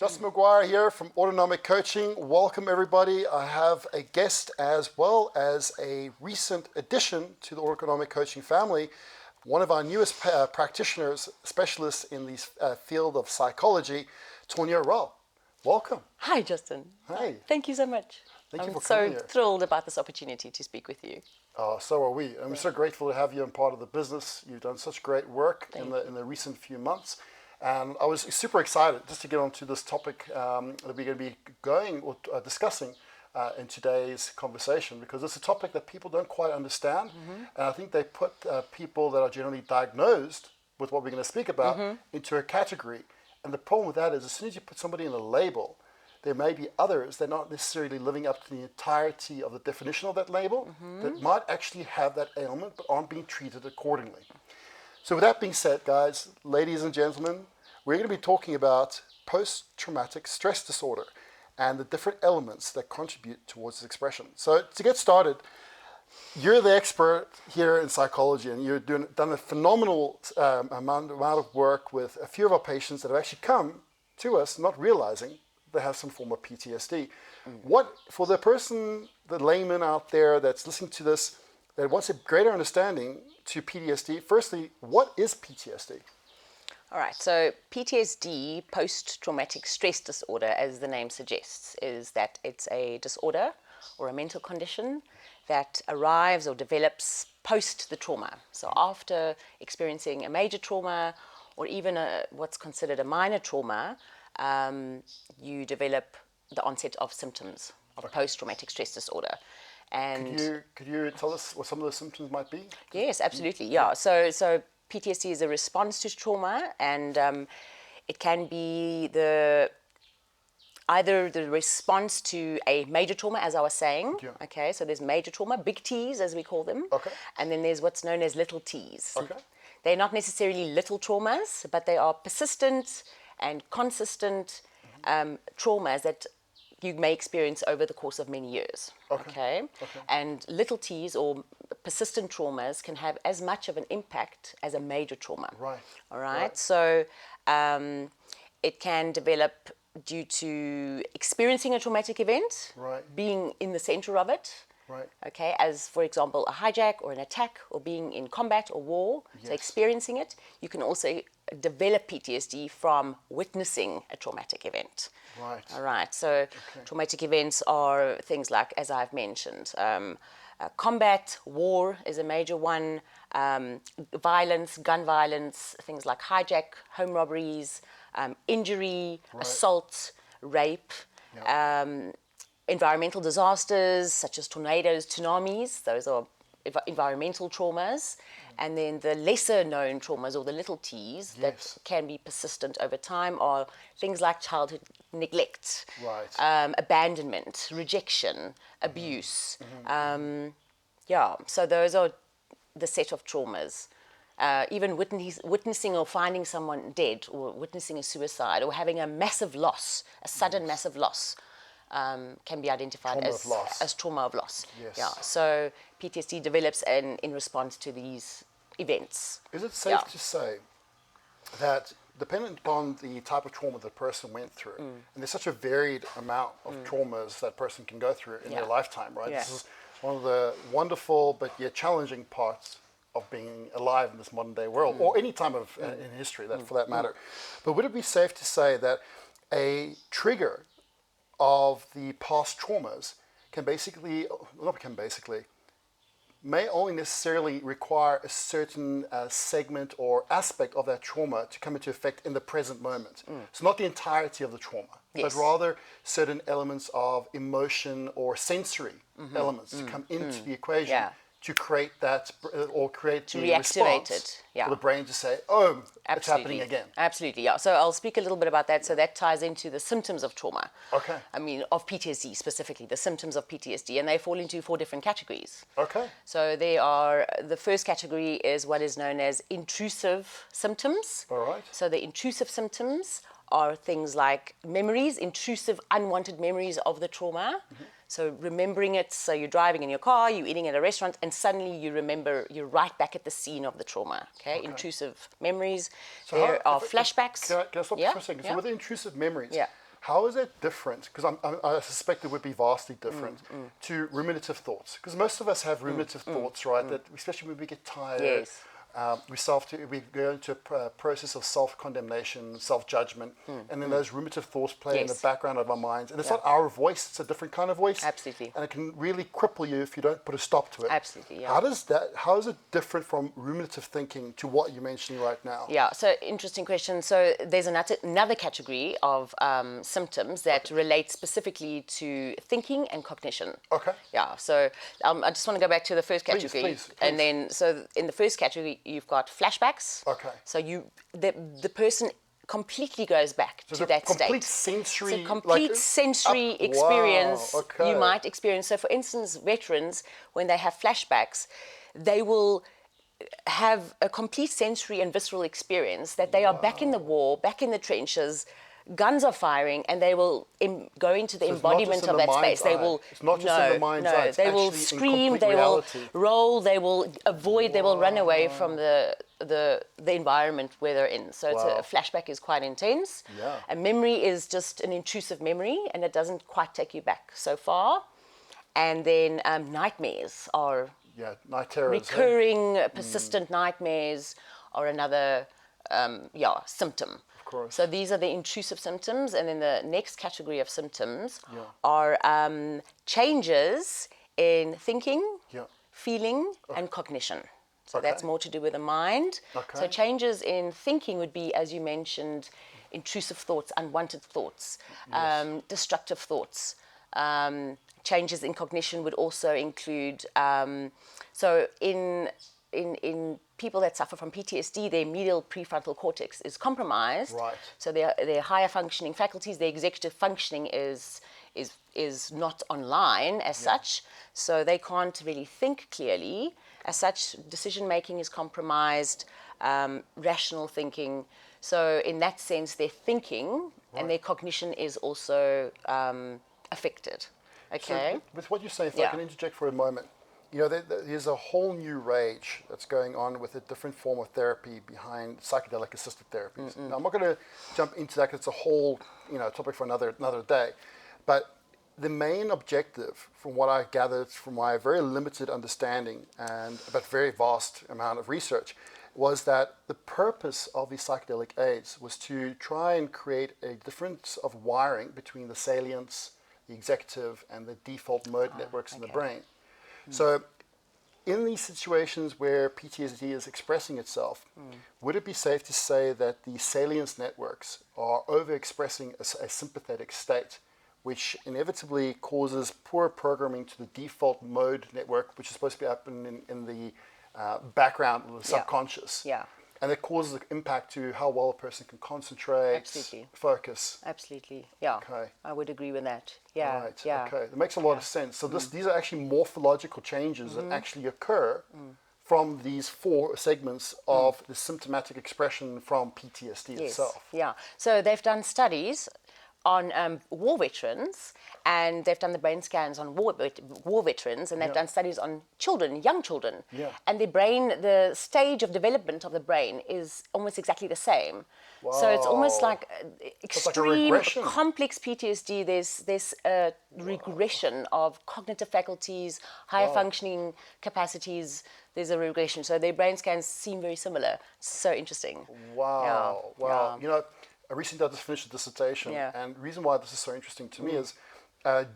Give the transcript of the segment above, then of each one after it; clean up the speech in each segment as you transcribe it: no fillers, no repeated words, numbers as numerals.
Justin Maguire here from Autonomic Coaching. Welcome everybody. I have a guest as well as a recent addition to the Autonomic Coaching family. One of our newest practitioners, specialists in the field of psychology, Tonia Rall. Welcome. Hi, Justin. Hi. Thank you so much. Thank you for I'm coming so here. thrilled about this opportunity to speak with you. So are we. I'm so grateful to have you and part of the business. You've done such great work in the recent few months. And I was super excited just to get onto this topic that we're going to be discussing in today's conversation, because it's a topic that people don't quite understand. And I think they put people that are generally diagnosed with what we're going to speak about into a category. And the problem with that is, as soon as you put somebody in a label, there may be others that are not necessarily living up to the entirety of the definition of that label that might actually have that ailment but aren't being treated accordingly. So with that being said, guys, ladies and gentlemen, we're going to be talking about post-traumatic stress disorder and the different elements that contribute towards its expression. So to get started, you're the expert here in psychology, and you've done a phenomenal amount of work with a few of our patients that have actually come to us not realizing they have some form of PTSD. What, for the person, the layman out there that's listening to this, that wants a greater understanding to PTSD, firstly, what is PTSD? All right, so PTSD, post-traumatic stress disorder, as the name suggests, is that it's a disorder or a mental condition that arrives or develops post the trauma. So after experiencing a major trauma or even what's considered a minor trauma, you develop the onset of symptoms of post-traumatic stress disorder. And could you tell us what some of the symptoms might be? Yes, absolutely. Yeah. So PTSD is a response to trauma, and it can be either the response to a major trauma, as I was saying. Yeah. Okay. So there's major trauma, big T's as we call them. Okay. And then there's what's known as little T's. Okay. They're not necessarily little traumas, but they are persistent and consistent traumas that you may experience over the course of many years. Okay. And little T's or persistent traumas can have as much of an impact as a major trauma. Right. All right. So it can develop due to experiencing a traumatic event, being in the center of it. Right. Okay, as for example, a hijack or an attack, or being in combat or war, so experiencing it. You can also develop PTSD from witnessing a traumatic event. Right. All right, so traumatic events are things like, as I've mentioned, combat, war is a major one, violence, gun violence, things like hijack, home robberies, injury, assault, rape, environmental disasters such as tornadoes, tsunamis, those are environmental traumas. And then the lesser known traumas, or the little T's, that can be persistent over time, are things like childhood neglect, abandonment, rejection, abuse. So those are the set of traumas. Even witnessing or finding someone dead, or witnessing a suicide, or having a massive loss, a sudden massive loss, can be identified as trauma of loss. Yes. Yeah. So PTSD develops in response to these events. Is it safe to say that, dependent upon the type of trauma the person went through, and there's such a varied amount of traumas that person can go through in their lifetime, right? This is one of the wonderful but yet challenging parts of being alive in this modern day world, or any time of in history, that for that matter. But would it be safe to say that a trigger of the past traumas may only necessarily require a certain segment or aspect of that trauma to come into effect in the present moment? So not the entirety of the trauma, but rather certain elements of emotion or sensory elements to come into the equation to create that, or create to the reactivate response it, for the brain to say, oh, it's happening again. Absolutely, yeah. So I'll speak a little bit about that. So that ties into the symptoms of trauma. Okay. I mean, of PTSD specifically, the symptoms of PTSD, and they fall into 4 different categories. Okay. So the first category is what is known as intrusive symptoms. All right. So the intrusive symptoms are things like memories, intrusive, unwanted memories of the trauma. So remembering it, so you're driving in your car, you're eating at a restaurant, and suddenly you remember, you're right back at the scene of the trauma, okay? Intrusive memories. So there are flashbacks. Can I stop for a second? So with the intrusive memories, How is it different? Because I suspect it would be vastly different to ruminative thoughts. Because most of us have ruminative thoughts, right? That especially when we get tired, Yes. we go into a process of self-condemnation, self-judgment, and then those ruminative thoughts play in the Yes. background of our minds. And it's not our voice; it's a different kind of voice. Absolutely. And it can really cripple you if you don't put a stop to it. Absolutely, yeah. How is it different from ruminative thinking to what you're mentioning right now? Yeah, so interesting question. So there's another category of symptoms that relate specifically to thinking and cognition. Okay. Yeah, so I just want to go back to the first category. Please. And then, so in the first category, you've got flashbacks. Okay. So the person completely goes back to that complete state. sensory, It's a complete sensory experience you might experience. So, for instance, veterans, when they have flashbacks, they will have a complete sensory and visceral experience that they are back in the war, back in the trenches, guns are firing, and they will go into the embodiment of that space. They will It's not just in the mind's eye. It's they will actually in scream, complete they reality. will roll, they will avoid, they will run away from the environment where they're in. So it's a flashback is quite intense. Yeah. A memory is just an intrusive memory, and it doesn't quite take you back so far. And then nightmares are night terrors. recurring, persistent nightmares are another symptom. Of course. So these are the intrusive symptoms, and then the next category of symptoms are changes in thinking, feeling, and cognition. So that's more to do with the mind. Okay. So changes in thinking would be, as you mentioned, intrusive thoughts, unwanted thoughts, destructive thoughts. Changes in cognition would also include, so in people that suffer from PTSD, their medial prefrontal cortex is compromised. Right. So their higher functioning faculties, their executive functioning is not online as such. So they can't really think clearly. As such, decision making is compromised, rational thinking. So in that sense, their thinking and their cognition is also affected. Okay. So with what you say, if I can interject for a moment, there's a whole new rage that's going on with a different form of therapy behind psychedelic assisted therapies. Now, I'm not going to jump into that because it's a whole topic for another day. But the main objective, from what I gathered from my very limited understanding but very vast amount of research, was that the purpose of these psychedelic aids was to try and create a difference of wiring between the salience, the executive, and the default mode networks in the brain. So in these situations where PTSD is expressing itself, would it be safe to say that the salience networks are overexpressing a sympathetic state, which inevitably causes poor programming to the default mode network, which is supposed to be up in the background of the subconscious? Yeah. And it causes an impact to how well a person can concentrate, focus. Absolutely, yeah. Okay. I would agree with that. Yeah, Right. yeah. Okay. That makes a lot of sense. So these are actually morphological changes that actually occur from these four segments of the symptomatic expression from PTSD itself. Yeah. So they've done studies on war veterans, and they've done the brain scans on war veterans, and they've done studies on children, young children. Yeah. And the stage of development of the brain is almost exactly the same. Wow. So it's almost like extreme, regression. complex PTSD. There's a regression of cognitive faculties, higher functioning capacities. There's a regression. So their brain scans seem very similar. So interesting. Wow. Yeah. Wow. Yeah. I recently just finished a dissertation, and the reason why this is so interesting to me is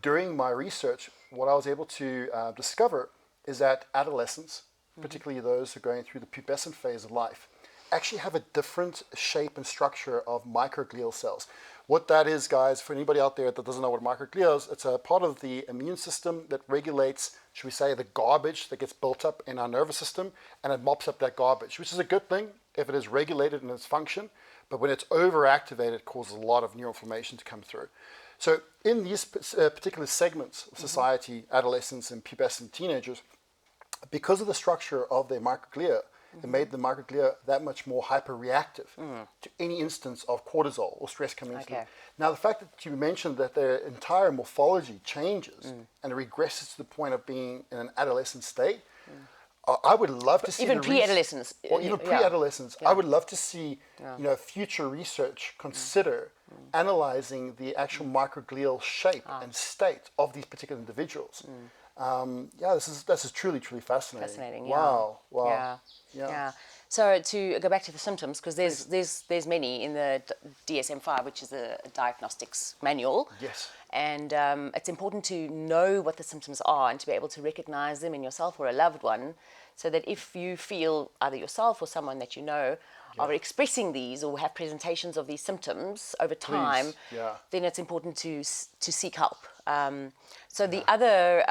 during my research, what I was able to discover is that adolescents, particularly those who are going through the pubescent phase of life, actually have a different shape and structure of microglial cells. What that is, guys, for anybody out there that doesn't know what microglia is, it's a part of the immune system that regulates, should we say, the garbage that gets built up in our nervous system, and it mops up that garbage, which is a good thing if it is regulated in its function. But when it's overactivated, it causes a lot of neuroinflammation to come through. So in these particular segments of society, adolescents and pubescent teenagers, because of the structure of their microglia, it made the microglia that much more hyperreactive to any instance of cortisol or stress coming into them. Now, the fact that you mentioned that their entire morphology changes and regresses to the point of being in an adolescent state, I would love to see even the pre-adolescence. or even pre-adolescence. I would love to see, future research consider analyzing the actual microglial shape and state of these particular individuals. This is truly fascinating. Fascinating. Wow. Yeah. So to go back to the symptoms, because there's many in the DSM-5, which is a diagnostics manual. Yes. And it's important to know what the symptoms are and to be able to recognize them in yourself or a loved one, so that if you feel either yourself or someone that you know are expressing these or have presentations of these symptoms over time, then it's important to seek help. So the other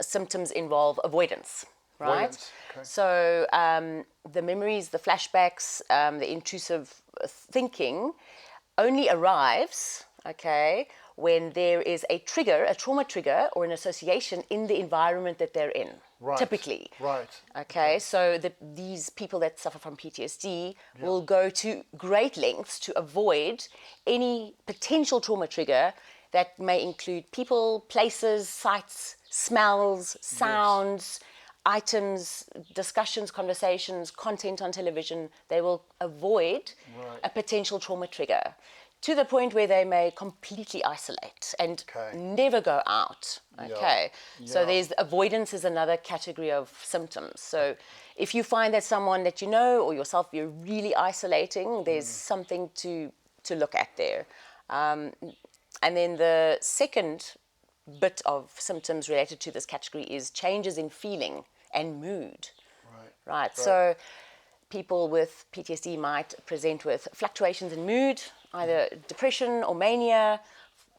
symptoms involve avoidance, right? Okay. So the memories, the flashbacks, the intrusive thinking only arrives, when there is a trigger, a trauma trigger or an association in the environment that they're in, typically. Right. Okay, so these people that suffer from PTSD will go to great lengths to avoid any potential trauma trigger that may include people, places, sights, smells, sounds, items, discussions, conversations, content on television. They will avoid a potential trauma trigger, to the point where they may completely isolate and never go out. So there's avoidance is another category of symptoms. So if you find that someone that you know or yourself, you're really isolating, there's something to look at there. And then the second bit of symptoms related to this category is changes in feeling and mood. Right. So people with PTSD might present with fluctuations in mood, either depression or mania,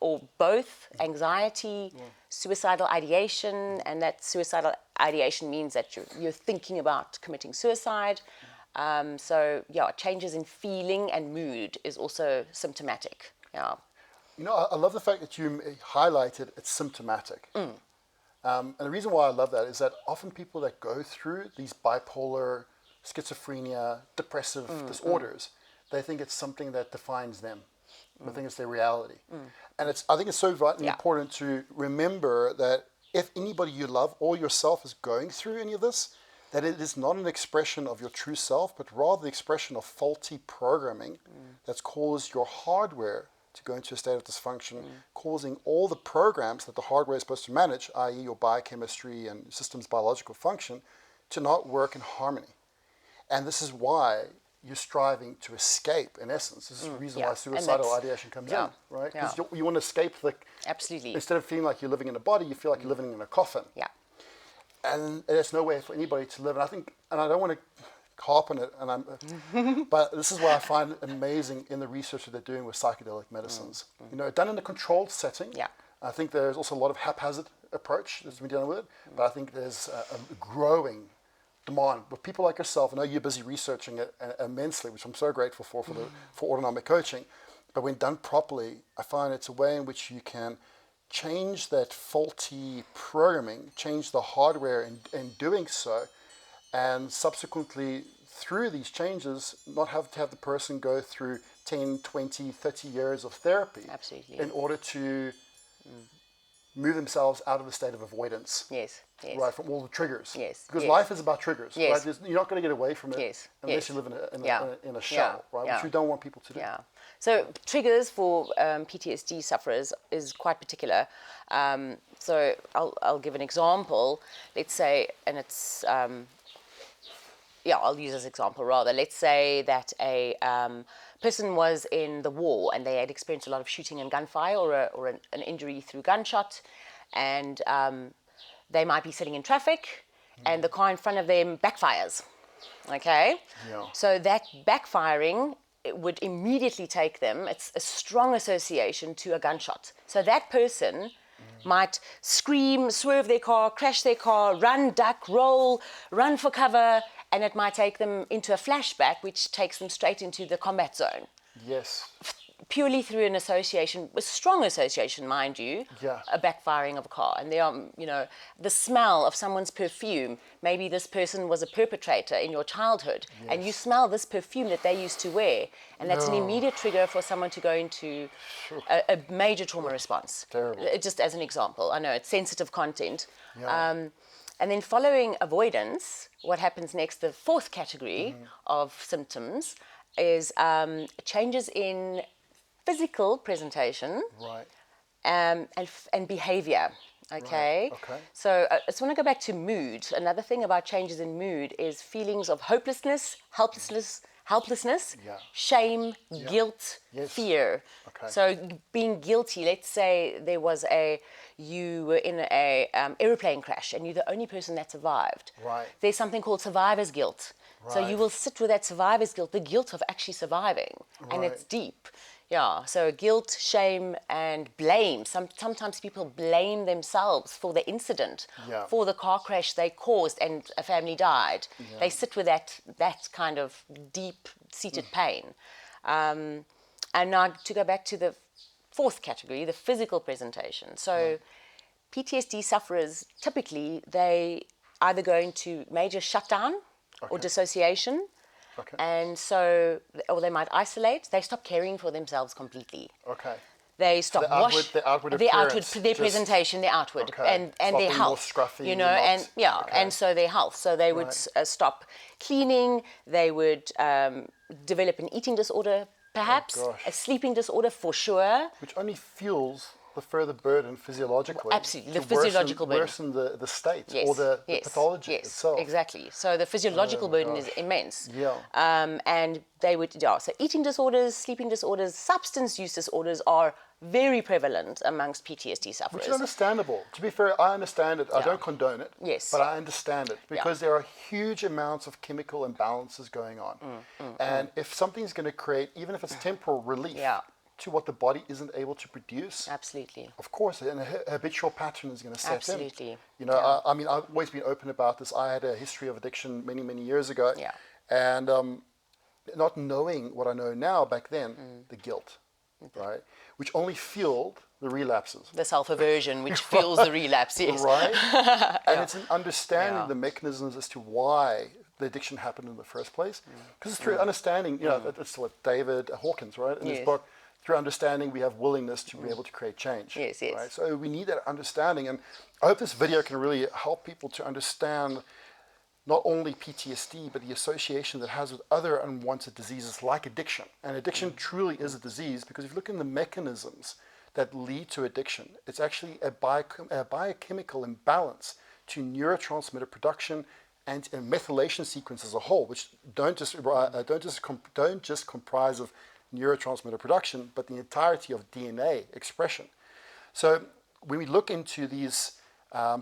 or both, anxiety, suicidal ideation, and that suicidal ideation means that you're thinking about committing suicide. Changes in feeling and mood is also symptomatic. I love the fact that you highlighted it's symptomatic. And the reason why I love that is that often people that go through these bipolar, schizophrenia, depressive disorders, they think it's something that defines them. They think it's their reality. And I think it's so vitally important to remember that if anybody you love or yourself is going through any of this, that it is not an expression of your true self, but rather the expression of faulty programming that's caused your hardware to go into a state of dysfunction, causing all the programs that the hardware is supposed to manage, i.e. your biochemistry and system's biological function, to not work in harmony. And this is why you're striving to escape, in essence. This is the reason why suicidal ideation comes in, right? Because you want to escape Absolutely. Instead of feeling like you're living in a body, you feel like you're living in a coffin. And there's no way for anybody to live. And I don't want to harp on it, but this is what I find amazing in the research that they're doing with psychedelic medicines. Done in a controlled setting. I think there's also a lot of haphazard approach that's been dealing with it, but I think there's a growing demand with people like yourself. I know you're busy researching it immensely, which I'm so grateful for autonomic coaching. But when done properly, I find it's a way in which you can change that faulty programming, change the hardware in doing so, and subsequently through these changes not have to have the person go through 10, 20, 30 years of therapy in order to move themselves out of the state of avoidance. Right, from all the triggers. Because life is about triggers. Right? You're not going to get away from it unless you live in a shell, right? Which you don't want people to do. So triggers for PTSD sufferers is quite particular. So I'll give an example. Let's say, and it's I'll use this example rather. Let's say that a person was in the war and they had experienced a lot of shooting and gunfire or an injury through gunshot, and they might be sitting in traffic and the car in front of them backfires. So that backfiring, it would immediately take them, it's a strong association to a gunshot. So that person might scream, swerve their car, crash their car, run, duck, roll, run for cover, and it might take them into a flashback, which takes them straight into the combat zone. Purely through an association, a strong association, mind you, a backfiring of a car. And there are, the smell of someone's perfume. Maybe this person was a perpetrator in your childhood, and you smell this perfume that they used to wear, and that's an immediate trigger for someone to go into a major trauma response. Terrible. Just as an example. I know it's sensitive content. And then following avoidance, what happens next, the fourth category of symptoms is changes in physical presentation Right. and behavior. Okay. Right. Okay. So I just want to go back to mood. Another thing about changes in mood is feelings of hopelessness, helplessness, Yeah. shame, guilt, Yes. fear. Okay. So being guilty. Let's say you were in a airplane crash and you're the only person that survived. Right. There's something called survivor's guilt. So you Right. will sit with that survivor's guilt, the guilt of actually surviving, and it's Right. deep. Yeah, so guilt, shame, and blame. Sometimes people blame themselves for the incident, Yeah. for the car crash they caused and a family died. They sit with that kind of deep-seated pain. And now to go back to the fourth category, the physical presentation. So PTSD sufferers, typically, they either go into major shutdown or dissociation. Okay. And so, or they might isolate. They stop caring for themselves completely. Okay. They stop the outward their appearance, their presentation, their outward, Okay. and Stop their being more health. scruffy, You know, not- and yeah, okay. and so their health. So they would Right. stop cleaning. They would develop an eating disorder, perhaps gosh. a sleeping disorder for sure. Which only fuels the further burden physiologically. Absolutely, the to physiological burden. worsen the state Yes, or the yes, pathology yes, itself. exactly. So the physiological burden is immense. Yeah. And they would, so eating disorders, sleeping disorders, substance use disorders are very prevalent amongst PTSD sufferers. Which is understandable. To be fair, I understand it. I don't condone it. Yes. But I understand it because there are huge amounts of chemical imbalances going on. And if something's going to create, even if it's temporal relief to what the body isn't able to produce, Absolutely. of course, a habitual pattern is going to set Absolutely. in. You know, I mean, I've always been open about this. I had a history of addiction many, many years ago. Yeah. And not knowing what I know now back then, the guilt, right? Which only fueled the relapses. The self-aversion, which fuels the relapse, yes. Right? And it's an understanding the mechanisms as to why the addiction happened in the first place. Because it's through understanding, you know, it's what David Hawkins, right, in his Yes. book, through understanding we have willingness to be able to create change. Yes, yes. Right? So we need that understanding. And I hope this video can really help people to understand not only PTSD, but the association that it has with other unwanted diseases like addiction. And addiction truly is a disease because if you look in the mechanisms that lead to addiction, it's actually a biochemical imbalance to neurotransmitter production and methylation sequence as a whole, which don't just comprise of neurotransmitter production, but the entirety of DNA expression. So when we look into these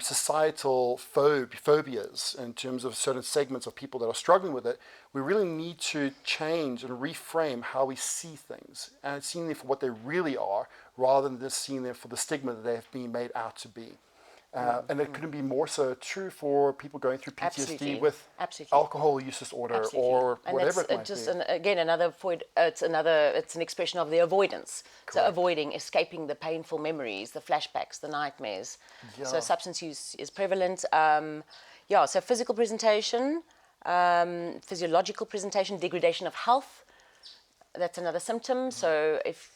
societal phobias in terms of certain segments of people that are struggling with it, we really need to change and reframe how we see things and seeing them for what they really are rather than just seeing them for the stigma that they have been made out to be. And it couldn't be more so true for people going through PTSD Absolutely. with Absolutely. alcohol use disorder Absolutely. or And whatever that's it might just be. again another point. It's an expression of the avoidance. So Correct. avoiding, escaping the painful memories, the flashbacks, the nightmares. So Yeah. substance use is prevalent. So physical presentation, physiological presentation, degradation of health. That's another symptom. So if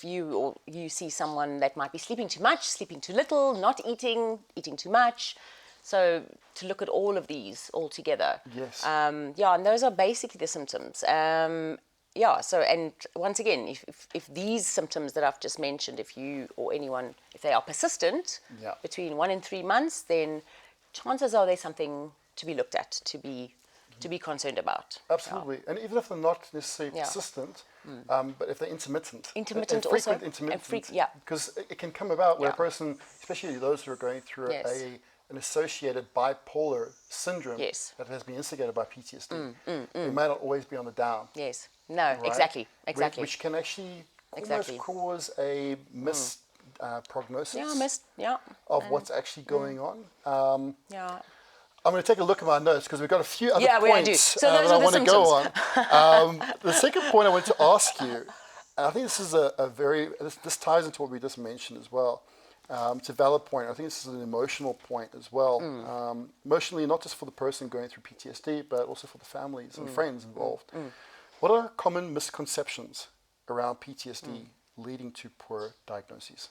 you see someone that might be sleeping too much, sleeping too little, not eating, eating too much. So to look at all of these all together. Yes. And those are basically the symptoms. So, and once again, if these symptoms that I've just mentioned, if you or anyone, if they are persistent between 1 and 3 months, then chances are there's something to be looked at, to be concerned about. Absolutely. And even if they're not necessarily persistent, but if they're intermittent. Intermittent and frequent also, intermittent. and Because it can come about where a person, especially those who are going through Yes. an associated bipolar syndrome Yes. that has been instigated by PTSD. They may not always be on the down. Yes. No, right? exactly. Which can actually Exactly. almost cause a prognosis of what's actually going on. I'm going to take a look at my notes because we've got a few other points So those that I are the want to go on. The second point I want to ask you, and I think this is this ties into what we just mentioned as well. It's a valid point. I think this is an emotional point as well. Emotionally, not just for the person going through PTSD, but also for the families and friends involved. What are common misconceptions around PTSD leading to poor diagnoses?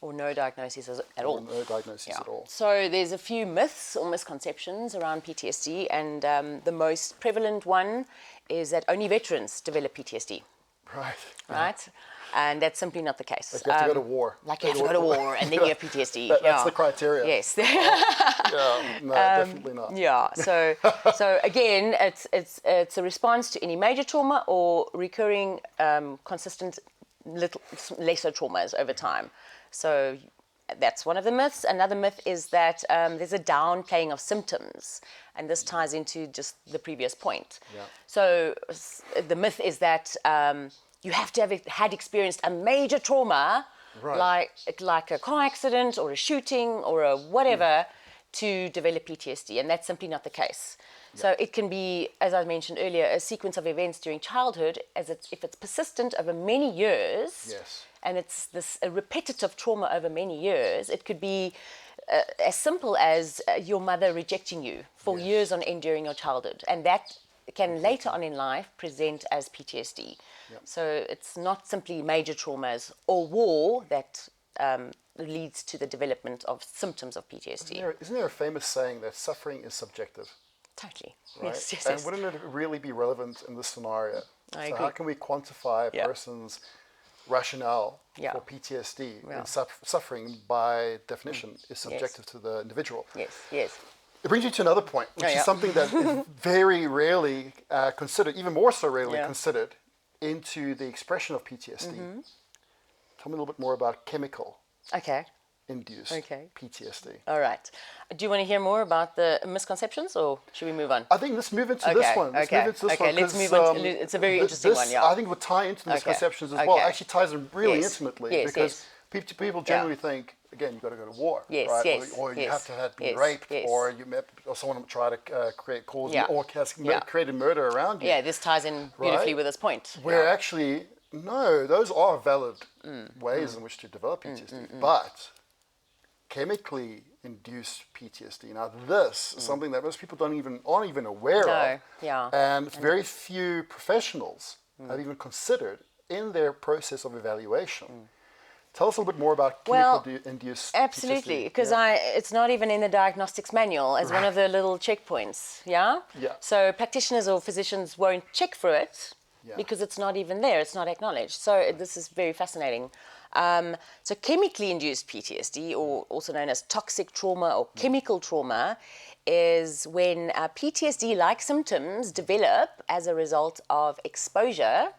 Or no diagnosis at all. Or no diagnosis at all. So there's a few myths or misconceptions around PTSD, and the most prevalent one is that only veterans develop PTSD. Right. Right? And that's simply not the case. Like you have to go to war. Like you have to go to war and then you have PTSD. That's the criteria. Yes. No, definitely not. Yeah. So again, it's a response to any major trauma or recurring, consistent, lesser traumas over time. So that's one of the myths. Another myth is that there's a downplaying of symptoms, and this ties into just the previous point. Yeah. So the myth is that you have to have had experienced a major trauma, right. like a car accident or a shooting or a whatever, to develop PTSD, and that's simply not the case. Yeah. So it can be, as I mentioned earlier, a sequence of events during childhood, if it's persistent over many years. Yes. And it's a repetitive trauma over many years. It could be as simple as your mother rejecting you for years on end during your childhood. And that can later on in life present as PTSD. Yep. So it's not simply major traumas or war that leads to the development of symptoms of PTSD. Isn't there a famous saying that suffering is subjective? Totally. Right? Yes. And wouldn't it really be relevant in this scenario? I so agree. How can we quantify a person's rationale for PTSD? And suffering, by definition, is subjective to the individual. Yes. It brings you to another point, which is something that is very rarely considered, even more so rarely considered, into the expression of PTSD. Mm-hmm. Tell me a little bit more about chemical induced PTSD. All right. Do you want to hear more about the misconceptions, or should we move on? I think let's move into this one. Let's move on. It's a very interesting one, I think it would tie into the misconceptions as well. It actually ties in really intimately because people generally think, again, you've got to go to war, right? Or you have to have been raped, or someone try to create cause or has created murder around you. Yeah, this ties in beautifully with this point. Where actually, no, those are valid ways in which to develop PTSD, but chemically induced PTSD. Now, this is something that most people aren't even aware of, and very few professionals have even considered in their process of evaluation. Tell us a little bit more about chemical-induced absolutely, because it's not even in the diagnostics manual as one of the little checkpoints, Yeah. So practitioners or physicians won't check for it because it's not even there, it's not acknowledged. So this is very fascinating. So chemically induced PTSD, or also known as toxic trauma or chemical trauma, is when PTSD-like symptoms develop as a result of exposure,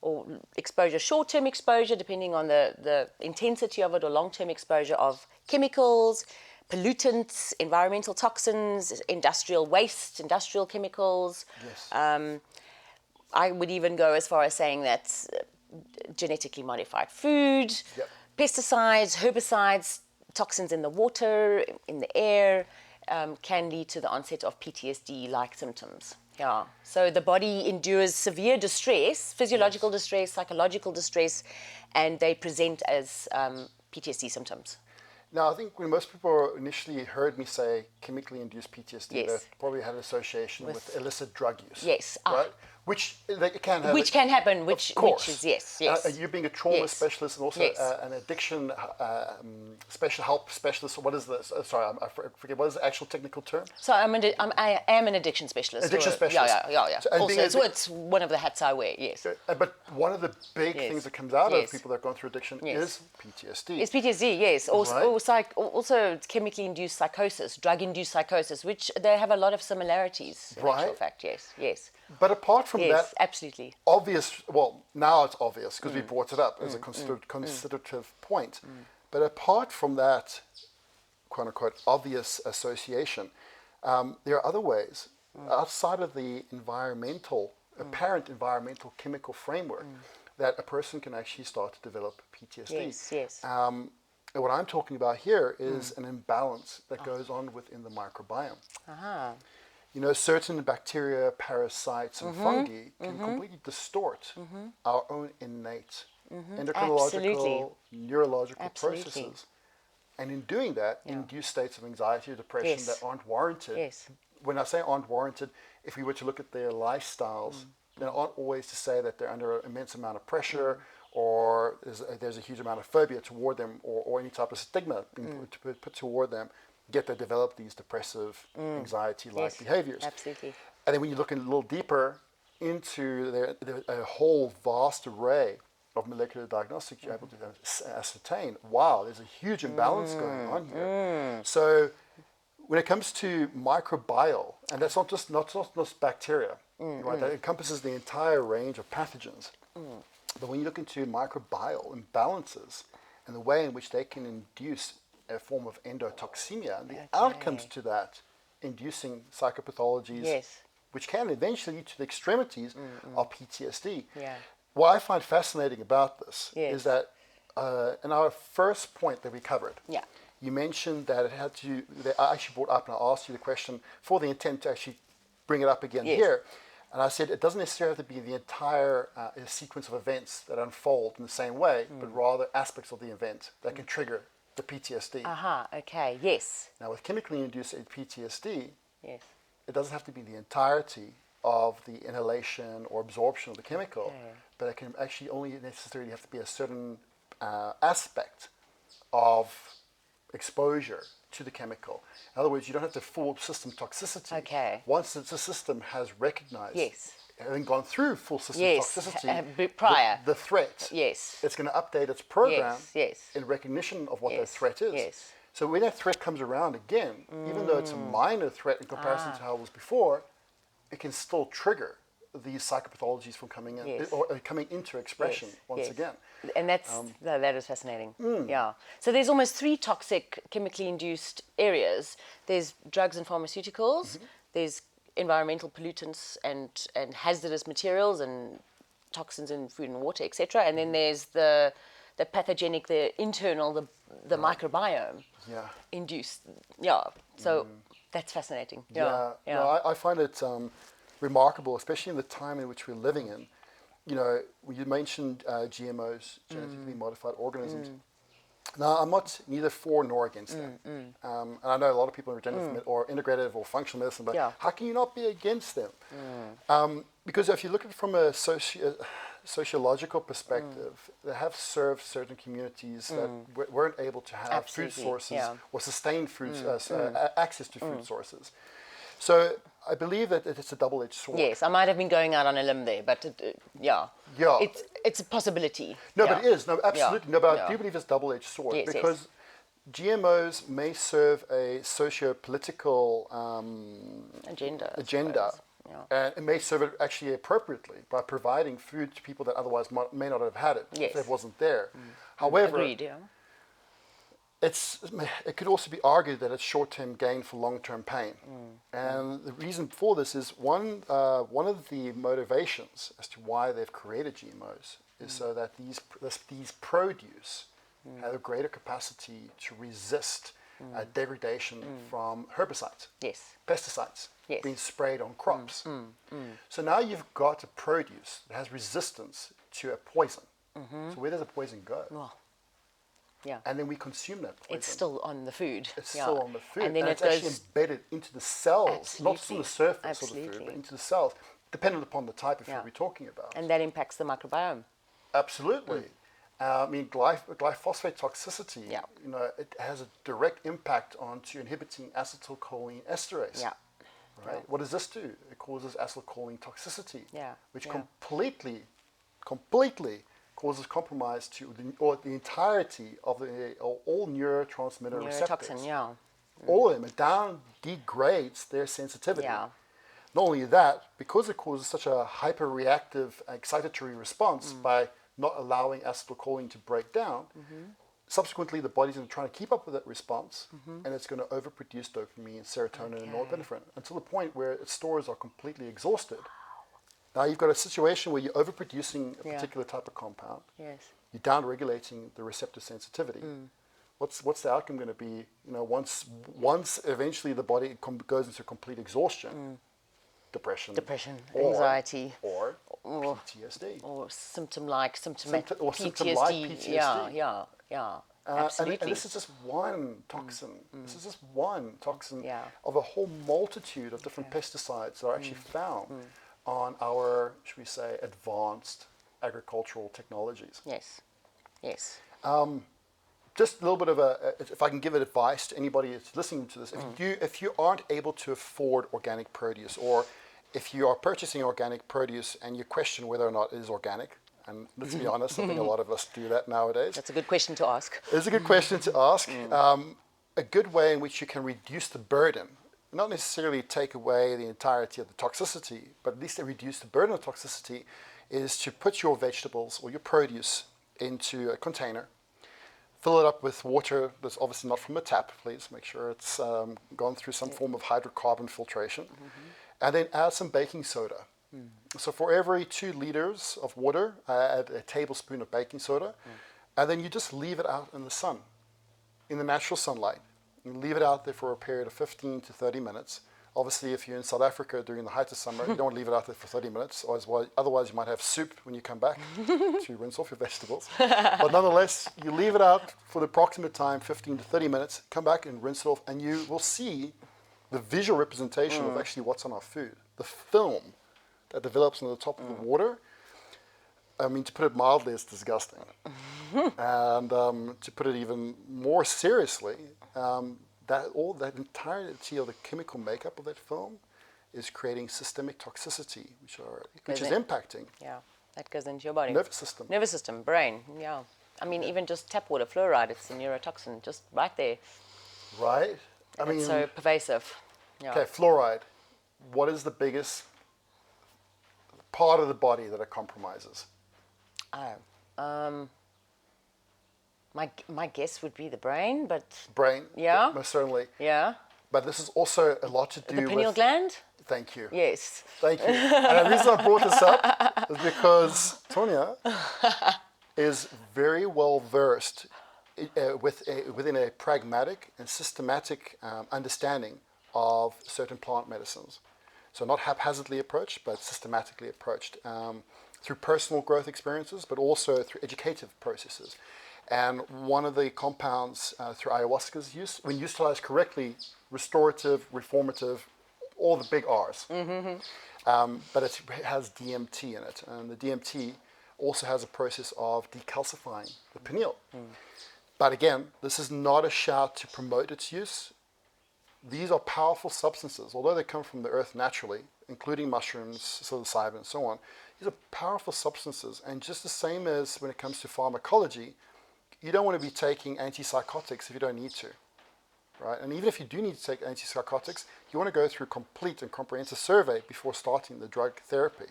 or exposure, short-term exposure, depending on the intensity of it, or long-term exposure of chemicals, pollutants, environmental toxins, industrial waste, industrial chemicals. Yes. I would even go as far as saying that genetically modified food, pesticides, herbicides, toxins in the water, in the air, can lead to the onset of PTSD-like symptoms. Yeah. So the body endures severe distress, physiological distress, psychological distress, and they present as PTSD symptoms. Now, I think when most people initially heard me say chemically induced PTSD, they probably had an association with illicit drug use. Yes. Right? Which can happen. Which can happen, which is, yes. You being a trauma specialist and also an addiction help specialist, what is this? Sorry, I forget, what is the actual technical term? So I am an addiction specialist. Addiction specialist. Yeah. So it's one of the hats I wear, yes. But one of the big things that comes out of people that are going through addiction is PTSD. It's PTSD, yes. Also chemically induced psychosis, drug-induced psychosis, which they have a lot of similarities, in actual fact, yes. But apart from that, absolutely obvious, well, now it's obvious because we brought it up as a constitutive point. But apart from that, quote unquote, obvious association, there are other ways outside of the apparent environmental chemical framework that a person can actually start to develop PTSD. Yes. And what I'm talking about here is an imbalance that goes on within the microbiome. Certain bacteria, parasites, and fungi can completely distort our own innate endocrinological, neurological processes. And in doing that, induce states of anxiety or depression that aren't warranted. When I say aren't warranted, if we were to look at their lifestyles, they aren't always to say that they're under an immense amount of pressure or there's a huge amount of phobia toward them, or any type of stigma being put toward them, yet they develop these depressive, anxiety-like behaviors. Absolutely. And then when you look a little deeper into a whole vast array of molecular diagnostics, you're able to ascertain, wow, there's a huge imbalance going on here. So when it comes to microbiome, and that's not just bacteria, right? That encompasses the entire range of pathogens. But when you look into microbiome imbalances and the way in which they can induce a form of endotoxemia, and the outcomes to that inducing psychopathologies, which can eventually lead to the extremities of PTSD. What I find fascinating about this is that in our first point that we covered, you mentioned that it had to, that I actually brought up and I asked you the question for the intent to actually bring it up again here. And I said it doesn't necessarily have to be the entire sequence of events that unfold in the same way, but rather aspects of the event that can trigger the PTSD. Okay, yes. Now with chemically induced PTSD, Yes. it doesn't have to be the entirety of the inhalation or absorption of the chemical, but it can actually only necessarily have to be a certain aspect of exposure to the chemical. In other words, you don't have the full system toxicity. Once the system has recognized, having gone through full system toxicity, prior the threat, it's going to update its program in recognition of what that threat is. So when that threat comes around again, even though it's a minor threat in comparison to how it was before, it can still trigger these psychopathologies from coming in or coming into expression once again. And that is fascinating. Yeah. So there's almost 3 toxic chemically induced areas. There's drugs and pharmaceuticals. There's environmental pollutants and hazardous materials and toxins in food and water, etc. And then there's the pathogenic, the internal, the microbiome induced. So that's fascinating. No, I find it remarkable, especially in the time in which we're living in. You know, you mentioned GMOs, genetically modified organisms. Now, I'm not neither for nor against them. And I know a lot of people in regenerative or integrative or functional medicine, but how can you not be against them? Because if you look at it from a sociological perspective, they have served certain communities that weren't able to have food sources or sustain food access to food sources. So I believe that it's a double-edged sword. Yes, I might have been going out on a limb there, but it's a possibility. No, but it is. No, absolutely. No, but I do believe it's a double-edged sword because GMOs may serve a socio-political agenda. And it may serve it actually appropriately by providing food to people that otherwise may not have had it if it wasn't there. However, agreed, it could also be argued that it's short-term gain for long-term pain. And the reason for this is one of the motivations as to why they've created GMOs is so that these produce have a greater capacity to resist degradation from herbicides, pesticides being sprayed on crops. So now you've got a produce that has resistance to a poison. So where does the poison go? And then we consume that poison. It's still on the food. It's still on the food. And then it's actually embedded into the cells, not just on the surface of the food, but into the cells, depending upon the type of food we're talking about. And that impacts the microbiome. Absolutely. I mean, glyphosate toxicity, you know, it has a direct impact onto inhibiting acetylcholine esterase. Right? What does this do? It causes acetylcholine toxicity, which completely causes compromise to the entirety of all neurotransmitter receptors. All of them. It degrades their sensitivity. Not only that, because it causes such a hyperreactive, excitatory response by not allowing acetylcholine to break down, subsequently the body's going to try to keep up with that response, and it's going to overproduce dopamine, serotonin, and norepinephrine until the point where its stores are completely exhausted. Now you've got a situation where you're overproducing a particular type of compound. You're downregulating the receptor sensitivity. What's the outcome going to be? You know, once eventually the body goes into complete exhaustion, depression, anxiety, or PTSD, or symptomatic PTSD. Absolutely. And this is just one toxin. This is just one toxin of a whole multitude of different pesticides that are actually found on our, should we say, advanced agricultural technologies. Yes. Yes. Just a little bit of if I can give it advice to anybody that's listening to this, if you aren't able to afford organic produce, or if you are purchasing organic produce and you question whether or not it is organic, and let's be honest, I think a lot of us do that nowadays. That's a good question to ask. It's a good question to ask. A good way in which you can reduce the burden, not necessarily take away the entirety of the toxicity, but at least to reduce the burden of toxicity, is to put your vegetables or your produce into a container, fill it up with water that's obviously not from a tap, please make sure it's gone through some form of hydrocarbon filtration, and then add some baking soda. So for every 2 liters of water, add a tablespoon of baking soda, and then you just leave it out in the sun, in the natural sunlight. You leave it out there for a period of 15 to 30 minutes. Obviously, if you're in South Africa during the height of summer, you don't want to leave it out there for 30 minutes, otherwise you might have soup when you come back to rinse off your vegetables. But nonetheless, you leave it out for the approximate time, 15 to 30 minutes, come back and rinse it off, and you will see the visual representation of actually what's on our food. The film that develops on the top of the water, I mean, to put it mildly, it's disgusting. And to put it even more seriously, that entirety of the chemical makeup of that film is creating systemic toxicity, which is impacting. Yeah, that goes into your body. Nervous system. Nervous system, brain, yeah. I mean, even just tap water, fluoride, it's a neurotoxin, just right there. Right? I mean, it's so pervasive. Yeah. Okay, fluoride. What is the biggest part of the body that it compromises? My guess would be the brain, but... Brain? Yeah. Most certainly. Yeah. But this is also a lot to do with... The pineal gland? Thank you. Yes. Thank you. And the reason I brought this up is because Tonia is very well versed within a pragmatic and systematic understanding of certain plant medicines. So not haphazardly approached, but systematically approached through personal growth experiences, but also through educative processes. And one of the compounds through ayahuasca's use, when utilized correctly, restorative, reformative, all the big R's. But it has DMT in it. And the DMT also has a process of decalcifying the pineal. But again, this is not a shout to promote its use. These are powerful substances, although they come from the earth naturally, including mushrooms, psilocybin, and so on. These are powerful substances. And just the same as when it comes to pharmacology, you don't want to be taking antipsychotics if you don't need to, right? And even if you do need to take antipsychotics, you want to go through a complete and comprehensive survey before starting the drug therapy.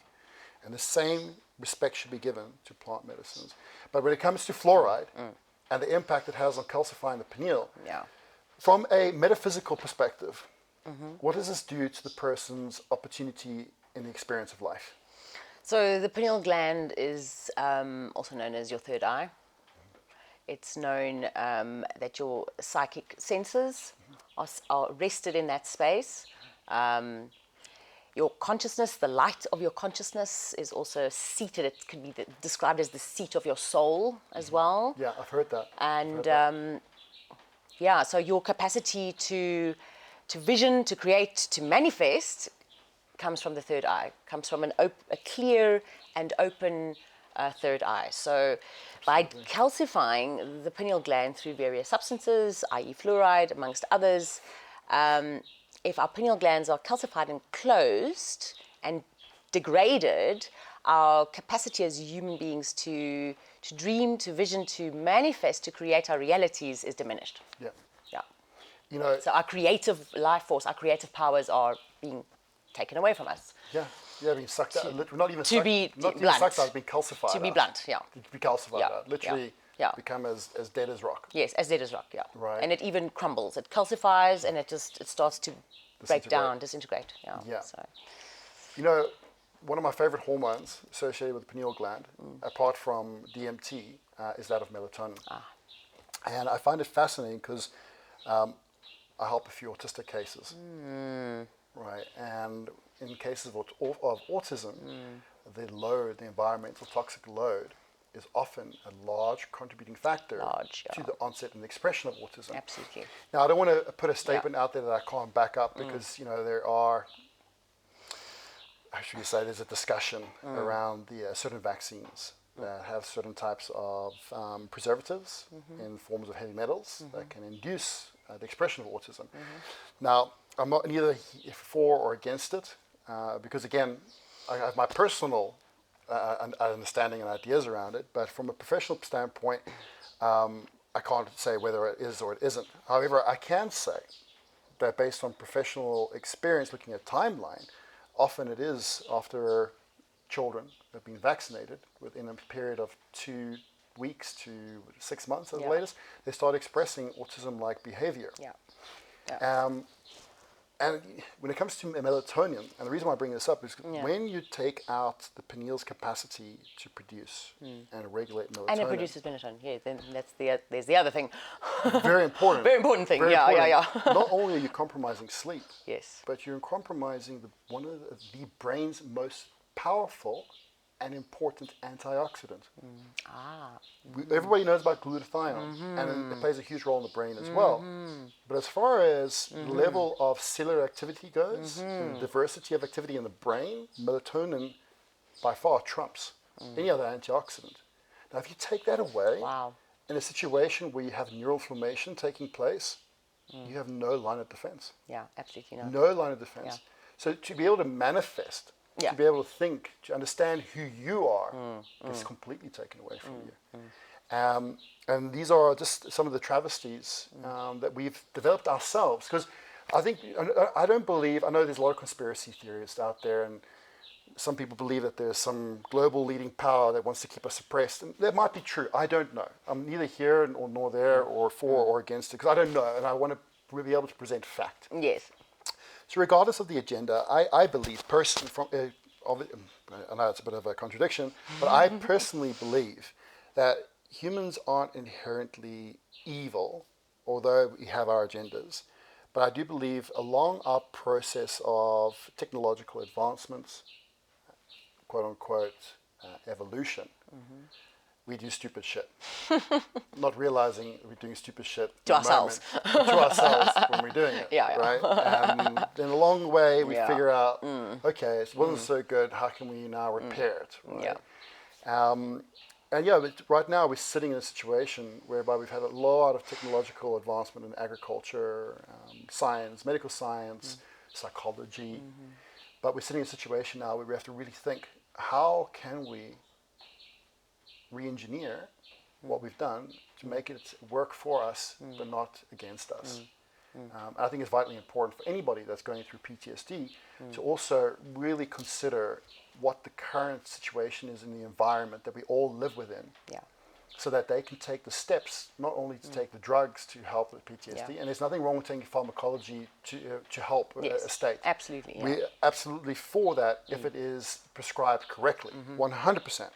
And the same respect should be given to plant medicines. But when it comes to fluoride and the impact it has on calcifying the pineal, from a metaphysical perspective, what does this do to the person's opportunity in the experience of life? So the pineal gland is also known as your third eye. It's known that your psychic senses are rested in that space. Your consciousness, the light of your consciousness is also seated. It can be described as the seat of your soul as well. Yeah, I've heard that. And so your capacity to vision, to create, to manifest comes from the third eye, comes from a clear and open third eye. So by calcifying the pineal gland through various substances, i.e. fluoride, amongst others, if our pineal glands are calcified and closed and degraded, our capacity as human beings to dream, to vision, to manifest, to create our realities is diminished. Yeah. Yeah. You know, so our creative life force, our creative powers are being taken away from us. Yeah. Yeah, being sucked out. Not even to be blunt. Sucked out, being calcified. To be blunt, yeah. To be calcified out. Literally become as dead as rock. Yes, as dead as rock, yeah. Right. And it even crumbles. It calcifies and it starts to break down, disintegrate. Yeah. So. You know, one of my favorite hormones associated with the pineal gland, apart from DMT, is that of melatonin. And I find it fascinating because I help a few autistic cases. Right. And in cases of autism, the environmental toxic load is often a large contributing factor to the onset and expression of autism. Absolutely. Now, I don't want to put a statement out there that I can't back up because, there are, there's a discussion around the certain vaccines that have certain types of preservatives in forms of heavy metals that can induce the expression of autism. Now, I'm not neither for or against it, because again, I have my personal understanding and ideas around it, but from a professional standpoint, I can't say whether it is or it isn't. However, I can say that based on professional experience looking at timeline, often it is after children have been vaccinated within a period of 2 weeks to 6 months at the latest, they start expressing autism-like behavior. And when it comes to melatonin, and the reason why I bring this up is when you take out the pineal's capacity to produce and regulate melatonin. And it produces melatonin, then there's the other thing. Very important. Very important thing, Not only are you compromising sleep, but you're compromising one of the brain's most powerful and important antioxidant. Everybody knows about glutathione, and it plays a huge role in the brain as well. But as far as the level of cellular activity goes, and the diversity of activity in the brain, melatonin by far trumps any other antioxidant. Now, if you take that away, in a situation where you have neural inflammation taking place, you have no line of defense. Yeah, absolutely not. No line of defense. So to be able to manifest, to be able to think, to understand who you are, is completely taken away from you. And these are just some of the travesties that we've developed ourselves. Because I don't believe, I know there's a lot of conspiracy theorists out there, and some people believe that there's some global leading power that wants to keep us suppressed. And that might be true. I don't know. I'm neither here nor there or for or against it, because I don't know, and I want to be able to present fact. Yes. So regardless of the agenda, I believe personally, I know it's a bit of a contradiction, but I personally believe that humans aren't inherently evil, although we have our agendas. But I do believe along our process of technological advancements, quote unquote, evolution, we do stupid shit. Not realizing we're doing stupid shit to ourselves. To ourselves when we're doing it. Right? And then along the way, we figure out, okay, it wasn't so good. How can we now repair it? Right? But right now we're sitting in a situation whereby we've had a lot of technological advancement in agriculture, science, medical science, psychology. But we're sitting in a situation now where we have to really think, how can we re-engineer what we've done to make it work for us but not against us. I think it's vitally important for anybody that's going through PTSD to also really consider what the current situation is in the environment that we all live within, so that they can take the steps, not only to take the drugs to help with PTSD, and there's nothing wrong with taking pharmacology to help a state. Absolutely. We're absolutely for that if it is prescribed correctly, 100%.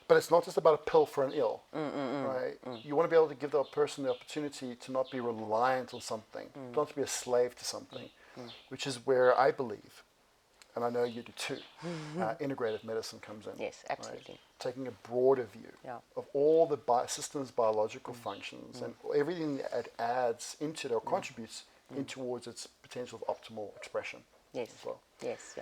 But it's not just about a pill for an ill, right? You want to be able to give the person the opportunity to not be reliant on something, not to be a slave to something, which is where I believe, and I know you do too, integrative medicine comes in. Yes, absolutely. Right? Taking a broader view of all the system's biological functions and everything that it adds into it or contributes in towards its potential of optimal expression. Yes. As well. Yes,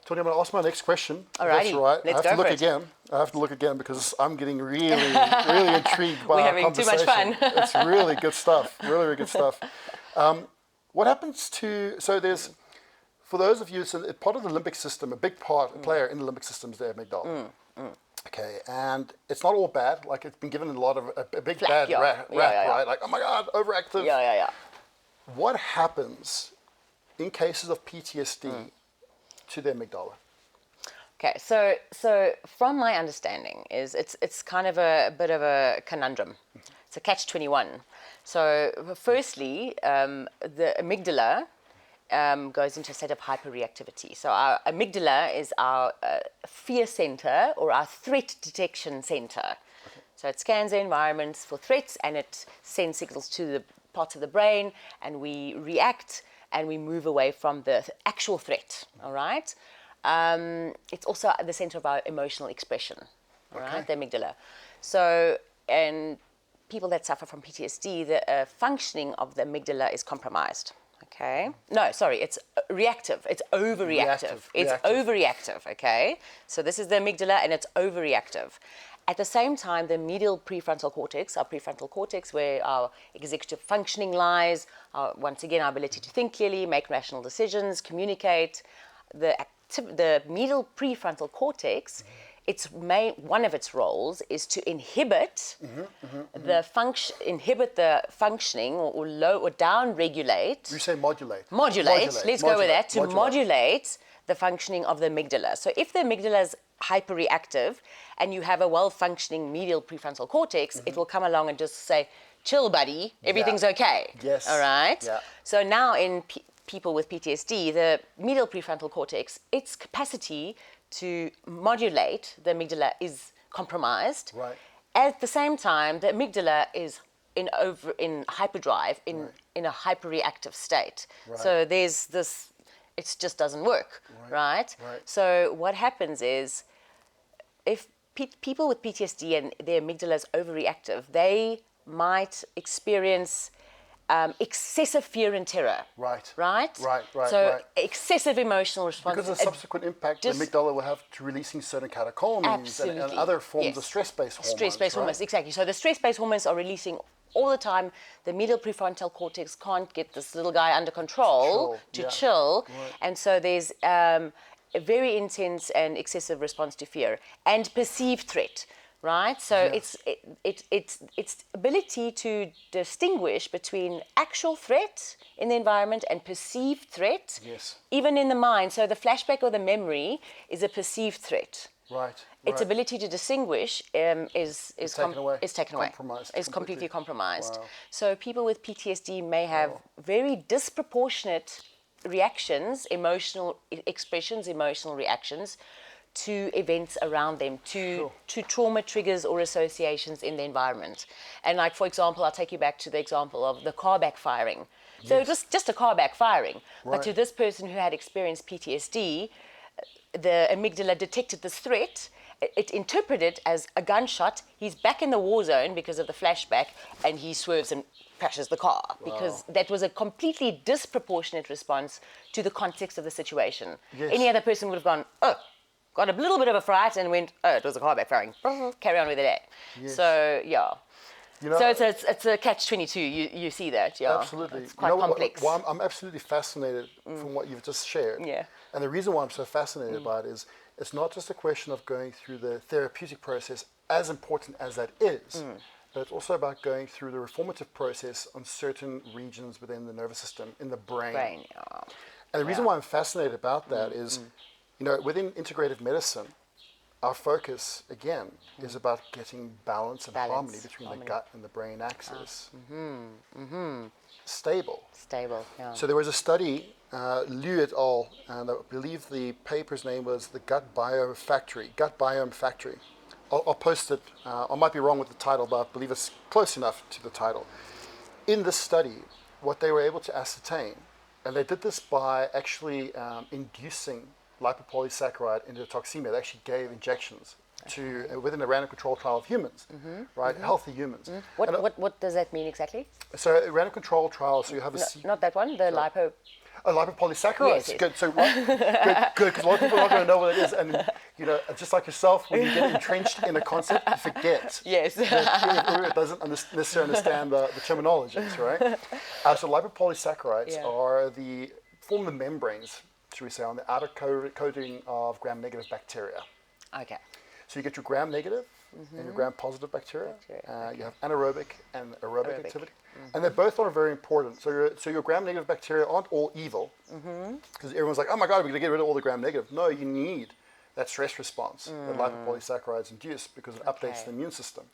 Tonia, I'm going to ask my next question. Alrighty, that's right. let's I have go to look for it. again. I have to look again because I'm getting really intrigued by We're our having too much conversation. fun. It's really good stuff. Really good stuff. What happens to, so there's, for those of you, so part of the limbic system, a big player in the limbic system is the amygdala. Okay, and it's not all bad. Like, it's been given a lot of, a big bad rap, right? Like, oh my God, overactive. What happens in cases of PTSD to the amygdala? Okay, so from my understanding is it's kind of a bit of a conundrum. It's a catch-21. So firstly, the amygdala goes into a state of hyperreactivity. So our amygdala is our fear center or our threat detection center. So it scans the environments for threats and it sends signals to the parts of the brain, and we react and we move away from the actual threat, all right? It's also at the center of our emotional expression, all right, the amygdala. So, and people that suffer from PTSD, the functioning of the amygdala is compromised, okay? No, sorry, it's reactive. It's overreactive. It's overreactive, okay? So this is the amygdala and it's overreactive. At the same time, the medial prefrontal cortex, our prefrontal cortex, where our executive functioning lies, once again, our ability to think clearly, make rational decisions, communicate, the medial prefrontal cortex, one of its roles is to inhibit the functioning or low or down regulate. You say modulate. Let's go with that. To modulate the functioning of the amygdala. So if the amygdala is hyperreactive and you have a well-functioning medial prefrontal cortex, it will come along and just say, chill, buddy, everything's okay. Yes. All right? Yeah. So now in people with PTSD, the medial prefrontal cortex, its capacity to modulate the amygdala is compromised. Right. At the same time, the amygdala is in hyperdrive, in a hyperreactive state. Right. So there's this, it just doesn't work, right? So what happens is, if people with PTSD and their amygdala is overreactive, they might experience excessive fear and terror. Right. So excessive emotional response. Because of the subsequent impact the amygdala will have to releasing certain catecholamines and other forms of stress-based hormones. Stress-based hormones, exactly. So the stress-based hormones are releasing all the time. The medial prefrontal cortex can't get this little guy under control to chill. And so there's a very intense and excessive response to fear and perceived threat. Right, so it's ability to distinguish between actual threat in the environment and perceived threat, even in the mind. So the flashback or the memory is a perceived threat. Its ability to distinguish is taken away. It's completely compromised. Wow. So people with PTSD may have very disproportionate reactions, emotional expressions, emotional reactions to events around them, to trauma triggers or associations in the environment. And like, for example, I'll take you back to the example of the car backfiring. So just a car backfiring. But to this person who had experienced PTSD, the amygdala detected this threat. It interpreted as a gunshot. He's back in the war zone because of the flashback, and he swerves and crashes the car because that was a completely disproportionate response to the context of the situation. Any other person would have gone, got a little bit of a fright and went, it was a car backfiring. Carry on with the day. So, You know, so it's a catch-22. You see that, Absolutely. It's quite complex. I'm absolutely fascinated from what you've just shared. Yeah. And the reason why I'm so fascinated by it is it's not just a question of going through the therapeutic process, as important as that is, but it's also about going through the reformative process on certain regions within the nervous system, in the brain. And the reason why I'm fascinated about that is, within integrative medicine, our focus, again, is about getting balance and harmony between the gut and the brain axis. Stable. So there was a study, Liu et al., and I believe the paper's name was the Gut Biome Factory. I'll post it. I might be wrong with the title, but I believe it's close enough to the title. In this study, what they were able to ascertain, and they did this by actually inducing lipopolysaccharide into toxemia. They actually gave injections to within a random control trial of humans, healthy humans. What does that mean exactly? So a random control trial. So you have not that one. The lipo. Lipopolysaccharides. Yes. Good. So good. Because a lot of people are not going to know what it is, and just like yourself, when you get entrenched in a concept, you forget. Yes. It doesn't necessarily understand the terminologies, right? So lipopolysaccharides form the membranes, should we say, on the outer coating of gram-negative bacteria. Okay. So you get your gram-negative and your gram-positive bacteria. You have anaerobic and aerobic activity. And they're both are very important. So your gram-negative bacteria aren't all evil, because everyone's like, oh my God, we're going to get rid of all the gram-negative. No, you need that stress response that lipopolysaccharides induce because it updates the immune system.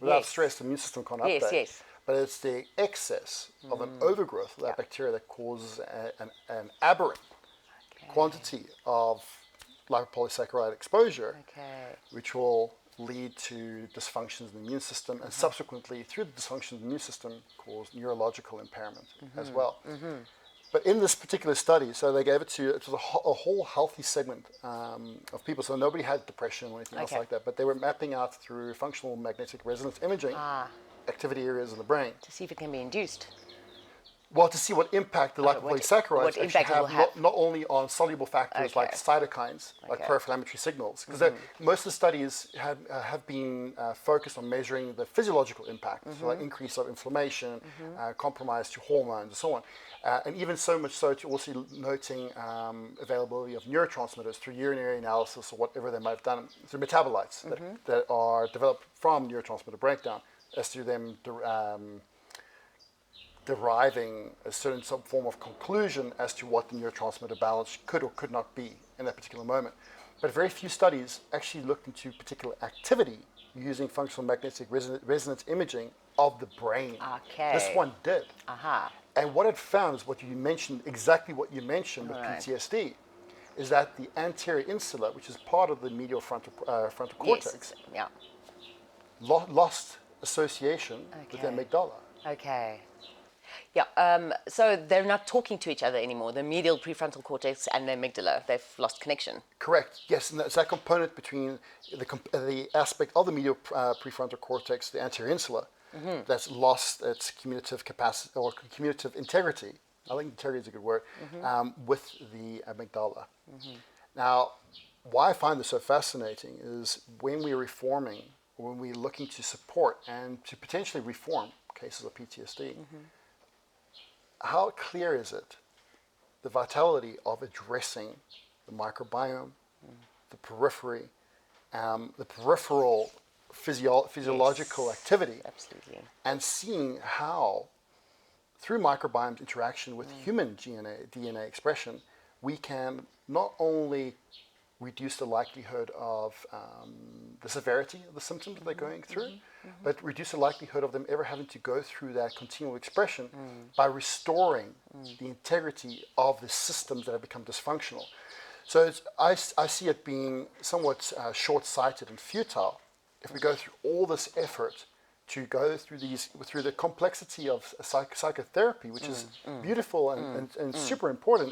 Without stress, the immune system can't update. But it's the excess of an overgrowth of that bacteria that causes an aberrant quantity of lipopolysaccharide exposure, which will lead to dysfunctions in the immune system, and subsequently, through the dysfunction of the immune system, cause neurological impairment as well. But in this particular study, so they gave it was a whole healthy segment of people, so nobody had depression or anything else like that, but they were mapping out through functional magnetic resonance imaging activity areas of the brain. To see if it can be induced. Well, to see what impact the lipopolysaccharides what actually impact it have, will have. not only on soluble factors like Okay. cytokines, like Okay. pro-inflammatory signals, because most of the studies have been focused on measuring the physiological impact, so like increase of inflammation, compromise to hormones, and so on. And even so much so to also noting availability of neurotransmitters through urinary analysis or whatever they might have done, through metabolites that are developed from neurotransmitter breakdown, as to them deriving a certain some form of conclusion as to what the neurotransmitter balance could or could not be in that particular moment. But very few studies actually looked into particular activity using functional magnetic resonance imaging of the brain. Okay. This one did. Aha. And what it found is what you mentioned, exactly what you mentioned with Right. PTSD, is that the anterior insula, which is part of the medial frontal cortex, Yes. Yeah. lost association with the Okay. amygdala. Okay. Yeah. So they're not talking to each other anymore. The medial prefrontal cortex and the amygdala. They've lost connection. Correct. Yes, and it's that component between the aspect of the medial prefrontal cortex, the anterior insula, that's lost its commutative capacity or commutative integrity. I think integrity is a good word, with the amygdala. Now, why I find this so fascinating is when we're reforming, when we're looking to support and to potentially reform cases of PTSD, how clear is it the vitality of addressing the microbiome, the periphery, the peripheral physiological activity, Absolutely. and seeing how, through microbiome's interaction with human DNA expression, we can not only reduce the likelihood of the severity of the symptoms that they're going through, but reduce the likelihood of them ever having to go through that continual expression by restoring the integrity of the systems that have become dysfunctional. So I see it being somewhat short-sighted and futile if we go through all this effort to go through the complexity of psychotherapy, which is beautiful and super important,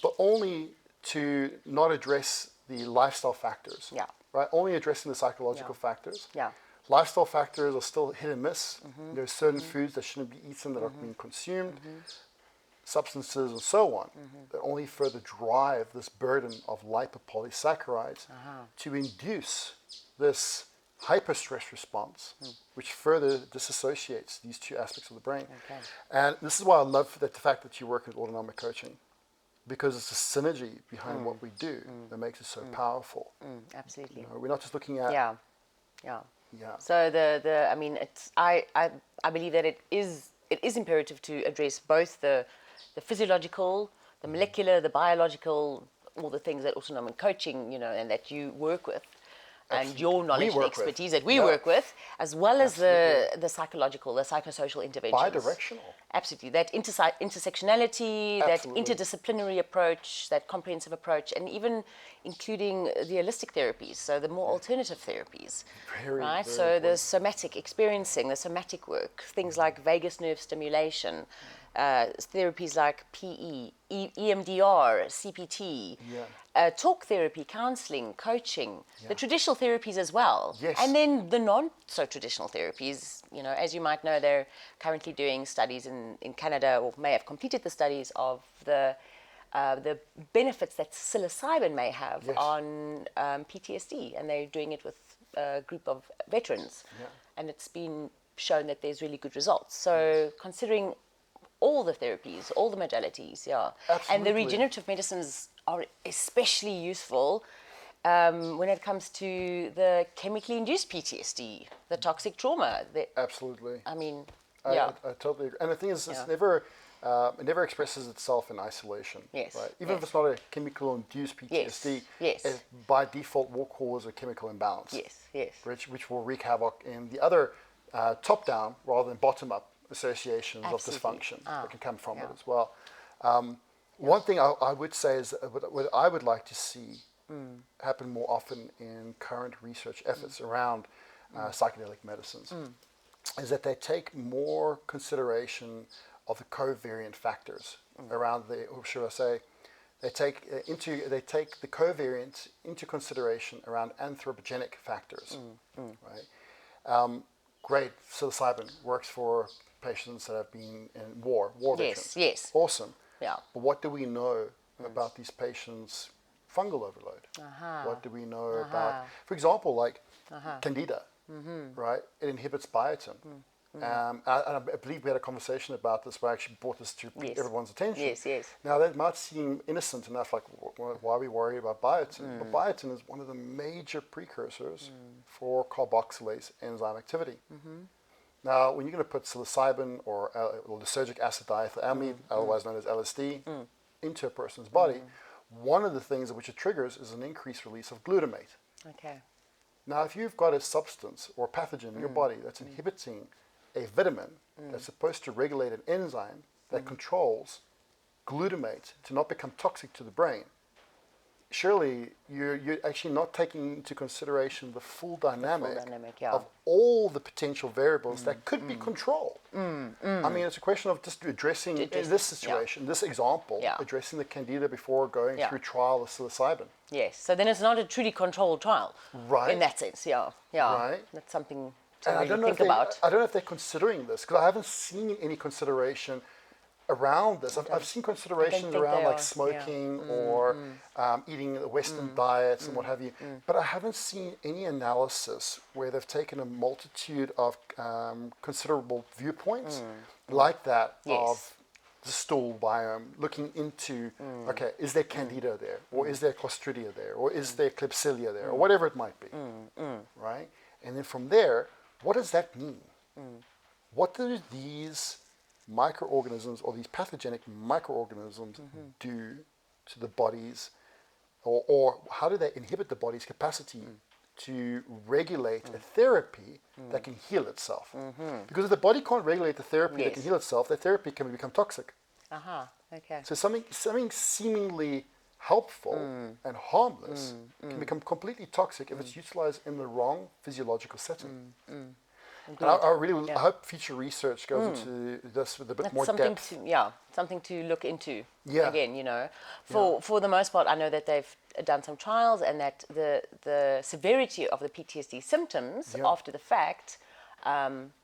but only to not address the lifestyle factors. Yeah. Right? Only addressing the psychological factors. Yeah. Lifestyle factors are still hit and miss. There's certain foods that shouldn't be eaten that are being consumed, substances and so on, that only further drive this burden of lipopolysaccharides to induce this hyperstress response, which further disassociates these two aspects of the brain. Okay. And this is why I love the fact that you work with autonomic coaching, because it's the synergy behind what we do that makes it so powerful. Absolutely. You know, we're not just looking at Yeah. So I mean, I believe that it is imperative to address both the physiological, the molecular, the biological, all the things that autonomic coaching, and that you work with, and your knowledge and expertise that we work with, as well as the psychological, the psychosocial interventions. bidirectional. Absolutely. That intersectionality, Absolutely. that interdisciplinary approach, that comprehensive approach, and even including the holistic therapies, so the more alternative therapies. Right? So important. the somatic experiencing, the somatic work, things like vagus nerve stimulation, therapies like PE, EMDR, CPT, talk therapy, counseling, coaching, the traditional therapies as well. Yes. And then the non-so-traditional therapies, as you might know, they're currently doing studies in Canada, or may have completed the studies of the benefits that psilocybin may have on PTSD, and they're doing it with a group of veterans. And it's been shown that there's really good results. So considering all the therapies, all the modalities, and the regenerative medicines are especially useful when it comes to the chemically induced PTSD, the toxic trauma. Absolutely. I mean, I totally agree. And the thing is, it never expresses itself in isolation. Yes. Right? Even if it's not a chemical-induced PTSD, it by default will cause a chemical imbalance. Yes. Which will wreak havoc in the other top-down rather than bottom-up associations of dysfunction that can come from it as well. One thing I would say is that what I would like to see happen more often in current research efforts around psychedelic medicines is that they take more consideration of the covariant factors around or should I say, they take the covariant into consideration around anthropogenic factors, right? great, psilocybin works for patients that have been in war veterans. Yes. Awesome. Yeah. But what do we know about these patients' fungal overload? What do we know about, for example, like candida, right? It inhibits biotin. And I believe we had a conversation about this where I actually brought this to everyone's attention. Yes. Now, that might seem innocent enough, like, why are we worried about biotin? But biotin is one of the major precursors for carboxylase enzyme activity. Now, when you're going to put psilocybin or lysergic acid diethylamide, otherwise known as LSD, into a person's body, one of the things which it triggers is an increased release of glutamate. Okay. Now, if you've got a substance or pathogen in your body that's inhibiting a vitamin that's supposed to regulate an enzyme that controls glutamate to not become toxic to the brain, surely you're actually not taking into consideration the full dynamic, of all the potential variables that could be controlled. I mean, it's a question of just addressing, in this situation, this example, addressing the candida before going through trial of psilocybin. Yes, so then it's not a truly controlled trial. Right. In that sense, Right. That's something to And really think about. I don't know if they're considering this, because I haven't seen any consideration around this. I've seen considerations around like smoking or eating Western diets and what have you, but I haven't seen any analysis where they've taken a multitude of considerable viewpoints like that of the stool biome, looking into, okay, is there candida there, or is there clostridia there, or is there klebsiella there, or whatever it might be, right? And then from there, what does that mean? What do these microorganisms or these pathogenic microorganisms do to the bodies, or how do they inhibit the body's capacity to regulate a therapy that can heal itself? Because if the body can't regulate the therapy that can heal itself, the therapy can become toxic. Okay. So something seemingly helpful and harmless can become completely toxic if it's utilized in the wrong physiological setting. And I hope future research goes into this with a bit more depth. Something to look into. Yeah. Again, for the most part, I know that they've done some trials and that the severity of the PTSD symptoms after the fact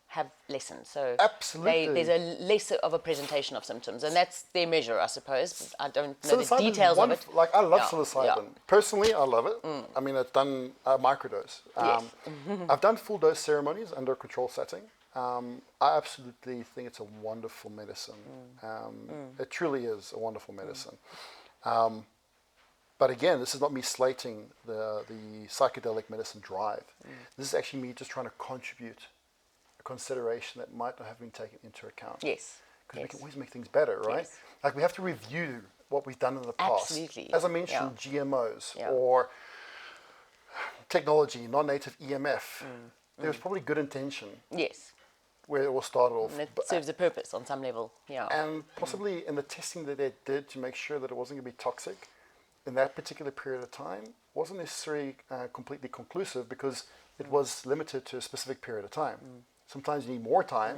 have lessened. So absolutely, there's a less of a presentation of symptoms, and that's their measure, I suppose. I don't know the details of it. Like, I love psilocybin. Personally, I love it. I mean, I've done a microdose. I've done full dose ceremonies under a control setting. I absolutely think it's a wonderful medicine. It truly is a wonderful medicine. But again, this is not me slating the psychedelic medicine drive. This is actually me just trying to contribute consideration that might not have been taken into account. Yes. Because we can always make things better, right? Yes. Like, we have to review what we've done in the past. Absolutely. As I mentioned, GMOs or technology, non-native EMF. There was probably good intention. Yes. Where it all started off. And it serves a purpose on some level. Yeah. And possibly in the testing that they did to make sure that it wasn't going to be toxic in that particular period of time wasn't necessarily completely conclusive, because it was limited to a specific period of time. Sometimes you need more time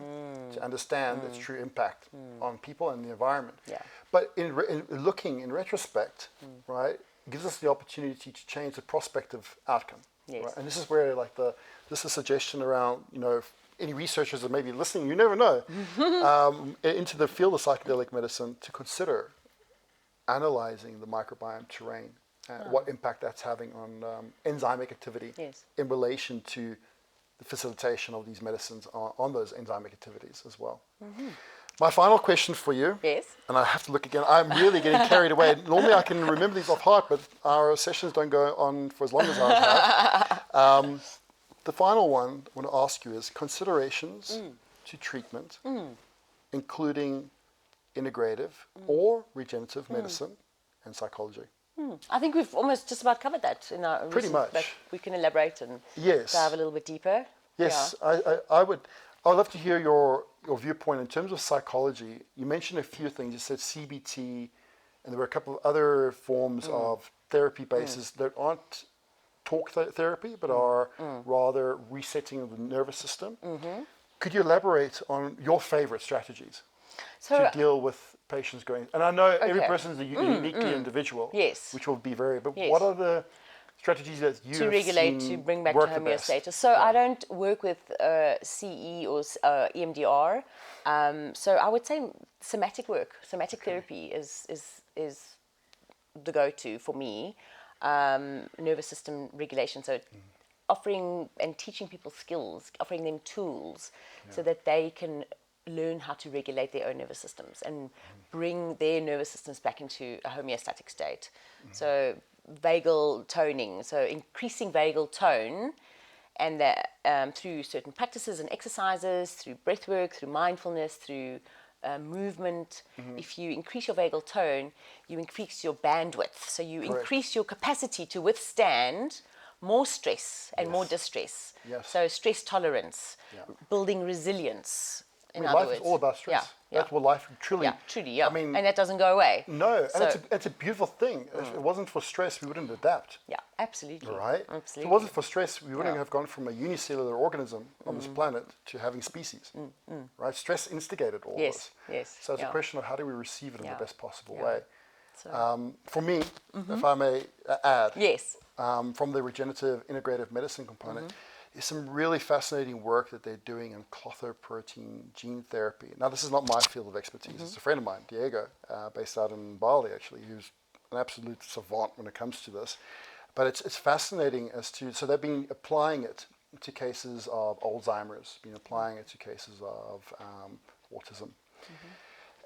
to understand its true impact on people and the environment. Yeah. But in looking in retrospect, right, it gives us the opportunity to change the prospective outcome. Yes. Right? And this is where, like, this is a suggestion around, any researchers that may be listening, you never know, into the field of psychedelic medicine, to consider analyzing the microbiome terrain, what impact that's having on enzymic activity in relation to the facilitation of these medicines on those enzymic activities as well. My final question for you, and I have to look again, I'm really getting carried away. Normally I can remember these off heart, but our sessions don't go on for as long as ours have. The final one I want to ask you is considerations to treatment, including integrative or regenerative medicine and psychology. I think we've almost just about covered that in our pretty much. But we can elaborate and dive a little bit deeper. Yes, I would love to hear your viewpoint in terms of psychology. You mentioned a few things. You said CBT, and there were a couple of other forms of therapy bases that aren't talk therapy, but are rather resetting of the nervous system. Could you elaborate on your favorite strategies to deal with patients going? And I know every person is uniquely individual, which will be varied. But what are the strategies that you to have regulate, seen to bring back to work the best. homeostasis. So I don't work with CE or EMDR. So I would say somatic work, somatic therapy is the go-to for me. Nervous system regulation. So offering and teaching people skills, offering them tools so that they can learn how to regulate their own nervous systems and bring their nervous systems back into a homeostatic state. So vagal toning, so increasing vagal tone, and that through certain practices and exercises, through breath work, through mindfulness, through movement. If you increase your vagal tone, you increase your bandwidth. So you increase your capacity to withstand more stress and more distress. So stress tolerance, building resilience. In other life words. is all about stress. That's what life truly. I mean, and that doesn't go away. No, and it's a beautiful thing. If it wasn't for stress, we wouldn't adapt. Yeah, absolutely. Right? Absolutely. If it wasn't for stress, we wouldn't have gone from a unicellular organism on this planet to having species. Right? Stress instigated all this. Yes. So it's a question of how do we receive it in the best possible way. So, for me, if I may add, yes. From the regenerative integrative medicine component, is some really fascinating work that they're doing in clotho-protein gene therapy. Now, this is not my field of expertise. It's a friend of mine, Diego, based out in Bali, actually, who's an absolute savant when it comes to this. But it's fascinating as to, so they've been applying it to cases of Alzheimer's, been applying it to cases of autism.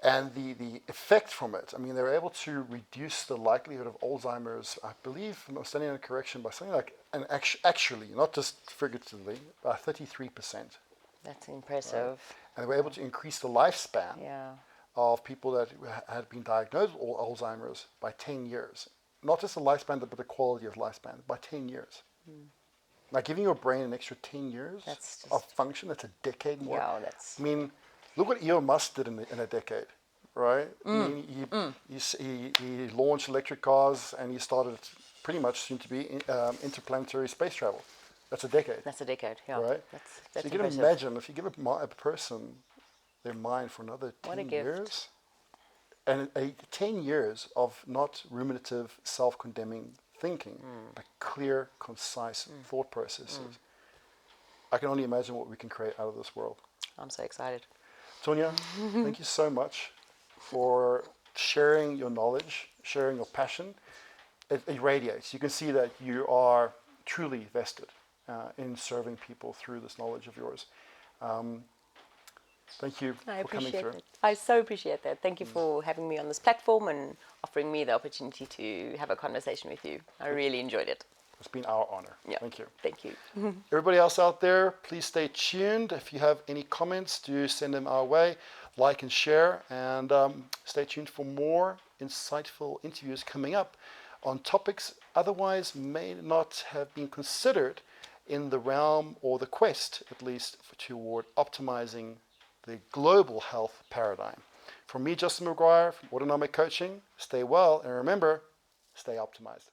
And the effect from it, I mean, they're able to reduce the likelihood of Alzheimer's, I believe, if I'm standing on correction, by something like, and actually, not just figuratively, by 33%. That's impressive. Right? And they were able to increase the lifespan of people that had been diagnosed with Alzheimer's by 10 years. Not just the lifespan, but the quality of lifespan, by 10 years. Like giving your brain an extra 10 years of function, that's a decade more. Yeah, that's... I mean, look what Elon Musk did in a decade, right? I mean, he launched electric cars and he started pretty much soon to be interplanetary space travel. That's a decade. That's a decade, yeah. Right? That's so you impressive. can imagine if you give a person their mind for another 10 years, and 10 years of not ruminative, self-condemning thinking, but clear, concise thought processes. I can only imagine what we can create out of this world. I'm so excited. Tonia, thank you so much for sharing your knowledge, sharing your passion. It radiates. You can see that you are truly vested in serving people through this knowledge of yours. Thank you for coming through. It. I so appreciate that. Thank you for having me on this platform and offering me the opportunity to have a conversation with you. I really enjoyed it. It's been our honor. Yeah. Thank you. Thank you. Everybody else out there, please stay tuned. If you have any comments, do send them our way. Like and share. And stay tuned for more insightful interviews coming up on topics otherwise may not have been considered in the realm or the quest, at least, toward optimizing the global health paradigm. From me, Justin Maguire, from Autonomic Coaching, stay well, and remember, stay optimized.